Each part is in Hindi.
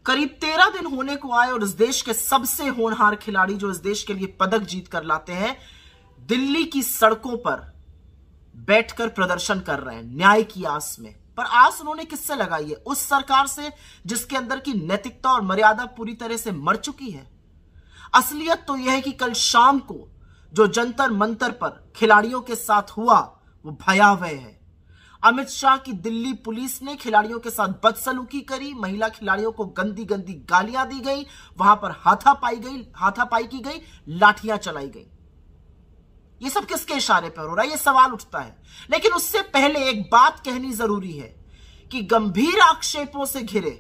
करीब 13 दिन होने को आए और इस देश के सबसे होनहार खिलाड़ी जो इस देश के लिए पदक जीत कर लाते हैं, दिल्ली की सड़कों पर बैठकर प्रदर्शन कर रहे हैं न्याय की आस में। पर आस उन्होंने किससे लगाई है? उस सरकार से जिसके अंदर की नैतिकता और मर्यादा पूरी तरह से मर चुकी है। असलियत तो यह है कि कल शाम को जो जंतर मंतर पर खिलाड़ियों के साथ हुआ वो भयावह है। अमित शाह की दिल्ली पुलिस ने खिलाड़ियों के साथ बदसलूकी करी, महिला खिलाड़ियों को गंदी गंदी गालियां दी गई, वहां पर हाथापाई की गई, लाठियां चलाई गई। ये सब किसके इशारे पर हो रहा है? ये सवाल उठता है। लेकिन उससे पहले एक बात कहनी जरूरी है कि गंभीर आक्षेपों से घिरे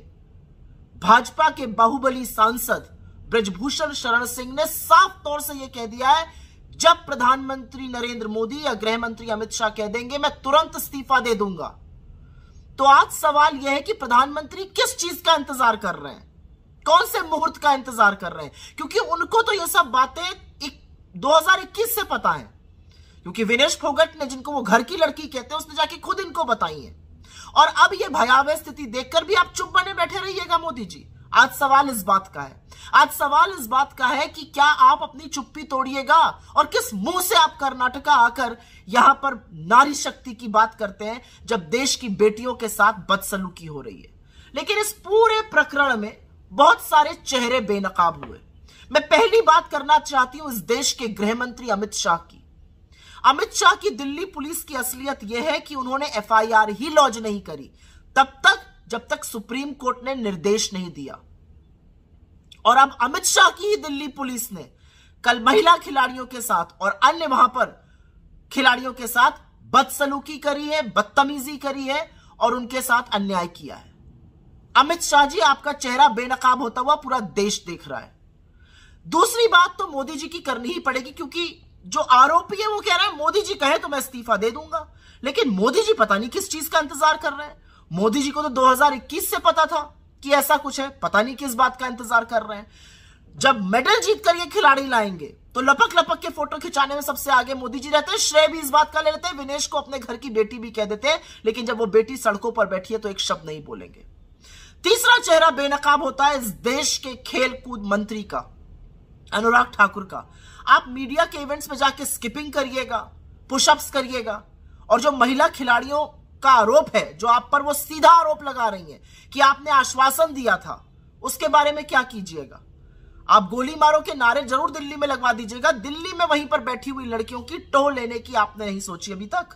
भाजपा के बाहुबली सांसद ब्रजभूषण शरण सिंह ने साफ तौर से यह कह दिया है, जब प्रधानमंत्री नरेंद्र मोदी या गृह मंत्री अमित शाह कह देंगे मैं तुरंत इस्तीफा दे दूंगा। तो आज सवाल यह है कि प्रधानमंत्री किस चीज का इंतजार कर रहे हैं, कौन से मुहूर्त का इंतजार कर रहे हैं? क्योंकि उनको तो यह सब बातें 2021 से पता है, क्योंकि विनेश फोगट ने, जिनको वो घर की लड़की कहते हैं, उसने जाके खुद इनको बताई है। और अब ये भयावह स्थिति देखकर भी आप चुप बने बैठे रहिएगा मोदी जी? आज सवाल इस बात का है, आज सवाल इस बात का है कि क्या आप अपनी चुप्पी तोड़िएगा? और किस मुंह से आप कर्नाटका आकर यहां पर नारी शक्ति की बात करते हैं जब देश की बेटियों के साथ बदसलूकी हो रही है? लेकिन इस पूरे प्रकरण में बहुत सारे चेहरे बेनकाब हुए। मैं पहली बात करना चाहती हूं इस देश के गृह मंत्री अमित शाह की। अमित शाह की दिल्ली पुलिस की असलियत यह है कि उन्होंने एफआईआर ही लॉन्च नहीं करी तब तक जब तक सुप्रीम कोर्ट ने निर्देश नहीं दिया। और अब अमित शाह की ही दिल्ली पुलिस ने कल महिला खिलाड़ियों के साथ और अन्य वहां पर खिलाड़ियों के साथ बदसलूकी करी है, बदतमीजी करी है और उनके साथ अन्याय किया है। अमित शाह जी, आपका चेहरा बेनकाब होता हुआ पूरा देश देख रहा है। दूसरी बात तो मोदी जी की करनी ही पड़ेगी, क्योंकि जो आरोपी है वो कह रहा है मोदी जी कहे तो मैं इस्तीफा दे दूंगा। लेकिन मोदी जी पता नहीं किस चीज का इंतजार कर रहे हैं। मोदी जी को तो 2021 से पता था कि ऐसा कुछ है, पता नहीं किस बात का इंतजार कर रहे हैं। जब मेडल जीत कर ये खिलाड़ी लाएंगे तो लपक लपक के फोटो खिंचाने में सबसे आगे मोदी जी रहते हैं। श्रेय भी इस बात का ले लेते हैं, विनेश को अपने घर की बेटी भी कह देते हैं, लेकिन जब वो बेटी सड़कों पर बैठी है तो एक शब्द नहीं बोलेंगे। तीसरा चेहरा बेनकाब होता है इस देश के खेल कूद मंत्री का, अनुराग ठाकुर का। आप मीडिया के इवेंट्स में जाके स्किपिंग करिएगा, पुशअप्स करिएगा, और जो महिला खिलाड़ियों का आरोप है, जो आप पर वो सीधा आरोप लगा रही हैं कि आपने आश्वासन दिया था, उसके बारे में क्या कीजिएगा? आप गोली मारो के नारे जरूर दिल्ली में लगवा दीजिएगा। दिल्ली में वहीं पर बैठी हुई लड़कियों की टोह लेने की आपने नहीं सोची अभी तक।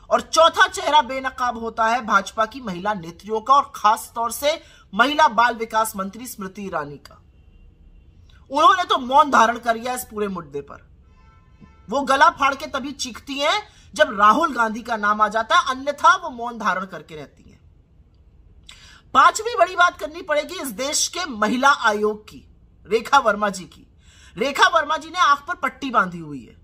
और चौथा चेहरा बेनकाब होता है भाजपा की महिला नेत्रियों का, और खास तौर से महिला बाल विकास मंत्री स्मृति ईरानी का। उन्होंने तो मौन धारण कर लिया इस पूरे मुद्दे पर। वो गला फाड़ के तभी चीखती हैं जब राहुल गांधी का नाम आ जाता है, अन्यथा वो मौन धारण करके रहती हैं। पांचवी बड़ी बात करनी पड़ेगी इस देश के महिला आयोग की, रेखा वर्मा जी की। रेखा वर्मा जी ने आंख पर पट्टी बांधी हुई है।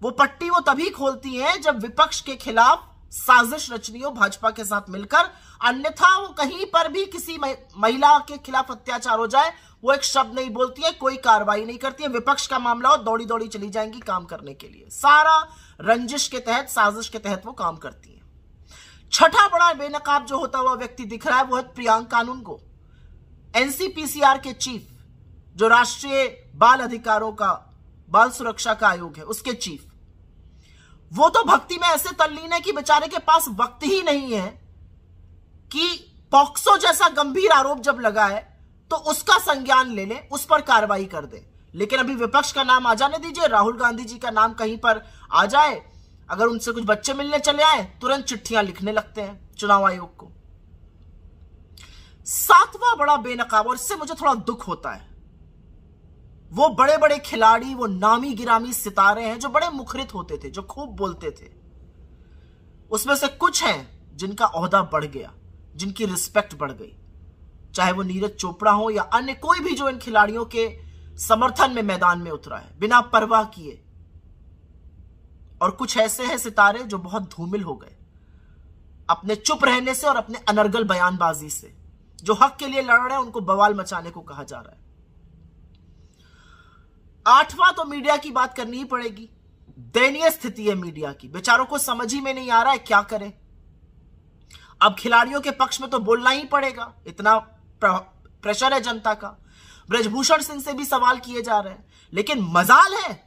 वो पट्टी वो तभी खोलती हैं जब विपक्ष के खिलाफ साजिश रचनी हो भाजपा के साथ मिलकर, अन्यथा वो कहीं पर भी किसी महिला के खिलाफ अत्याचार हो जाए वो एक शब्द नहीं बोलती है, कोई कार्रवाई नहीं करती है। विपक्ष का मामला हो दौड़ी दौड़ी चली जाएंगी काम करने के लिए। सारा रंजिश के तहत, साजिश के तहत वो काम करती है। छठा बड़ा बेनकाब जो होता हुआ व्यक्ति दिख रहा है वो है प्रियांक कानून को, एनसीपीसीआर के चीफ, जो राष्ट्रीय बाल अधिकारों का, बाल सुरक्षा का आयोग है, उसके चीफ। वो तो भक्ति में ऐसे तल्लीन है कि बेचारे के पास वक्त ही नहीं है कि पॉक्सो जैसा गंभीर आरोप जब लगा है तो उसका संज्ञान ले ले, उस पर कार्रवाई कर दे। लेकिन अभी विपक्ष का नाम आ जाने दीजिए, राहुल गांधी जी का नाम कहीं पर आ जाए, अगर उनसे कुछ बच्चे मिलने चले आए तुरंत चिट्ठियां लिखने लगते हैं चुनाव आयोग को। सातवां बड़ा बेनकाब, और इससे मुझे थोड़ा दुख होता है, वो बड़े बड़े खिलाड़ी, वो नामी गिरामी सितारे हैं जो बड़े मुखरित होते थे, जो खूब बोलते थे। उसमें से कुछ हैं जिनका ओहदा बढ़ गया, जिनकी रिस्पेक्ट बढ़ गई, चाहे वो नीरज चोपड़ा हो या अन्य कोई भी जो इन खिलाड़ियों के समर्थन में मैदान में उतरा है बिना परवाह किए। और कुछ ऐसे हैं सितारे जो बहुत धूमिल हो गए अपने चुप रहने से और अपने अनर्गल बयानबाजी से। जो हक के लिए लड़ रहे हैं उनको बवाल मचाने को कहा जा रहा है। आठवां तो मीडिया की बात करनी ही पड़ेगी। दयनीय स्थिति है मीडिया की, बेचारों को समझ ही में नहीं आ रहा है क्या करें। अब खिलाड़ियों के पक्ष में तो बोलना ही पड़ेगा, इतना प्रेशर है जनता का। ब्रजभूषण सिंह से भी सवाल किए जा रहे हैं, लेकिन मजाल है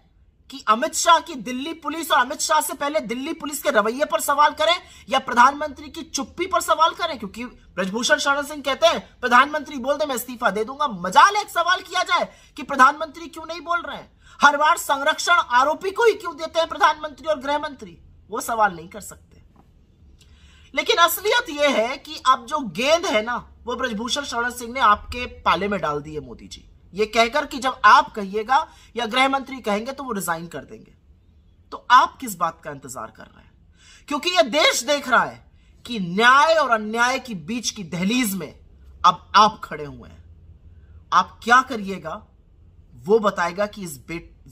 कि अमित शाह की दिल्ली पुलिस और अमित शाह से पहले दिल्ली पुलिस के रवैये पर सवाल करें या प्रधानमंत्री की चुप्पी पर सवाल करें, क्योंकि ब्रजभूषण शरण सिंह कहते हैं प्रधानमंत्री बोल दे मैं इस्तीफा दे दूंगा। मजाल है एक सवाल किया जाए कि प्रधानमंत्री क्यों नहीं बोल रहे हैं। हर बार संरक्षण आरोपी को ही क्यों देते हैं प्रधानमंत्री और गृह मंत्री, वो सवाल नहीं कर सकते। लेकिन असलियत यह है कि अब जो गेंद है ना, वो ब्रजभूषण शरण सिंह ने आपके पाले में डाल दी है मोदी जी, ये कहकर कि जब आप कहिएगा या गृह मंत्री कहेंगे तो वो रिजाइन कर देंगे। तो आप किस बात का इंतजार कर रहे हैं? क्योंकि यह देश देख रहा है कि न्याय और अन्याय की बीच की दहलीज में अब आप खड़े हुए हैं। आप क्या करिएगा वो बताएगा कि इस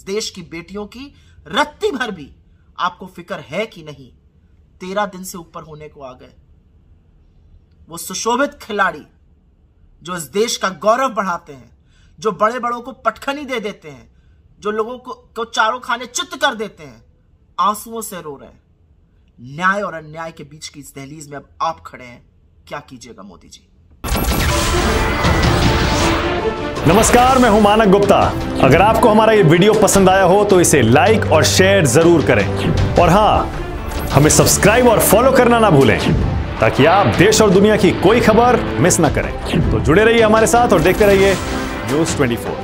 देश की बेटियों की रत्ती भर भी आपको फिक्र है कि नहीं। 13 दिन से ऊपर होने को आ गए। वो सुशोभित खिलाड़ी जो इस देश का गौरव बढ़ाते हैं, जो बड़े बड़ों को पटखनी दे देते हैं, जो लोगों को चारों खाने चित्त कर देते हैं, आंसुओं से रो रहे हैं। न्याय और अन्याय के बीच की इस दहलीज में अब आप खड़े हैं। क्या कीजिएगा मोदी जी? नमस्कार, मैं हूं मानक गुप्ता। अगर आपको हमारा ये वीडियो पसंद आया हो तो इसे लाइक और शेयर जरूर करें, और हां, हमें सब्सक्राइब और फॉलो करना ना भूलें ताकि आप देश और दुनिया की कोई खबर मिस ना करें। तो जुड़े रहिए हमारे साथ और देखते रहिए न्यूज़ 24।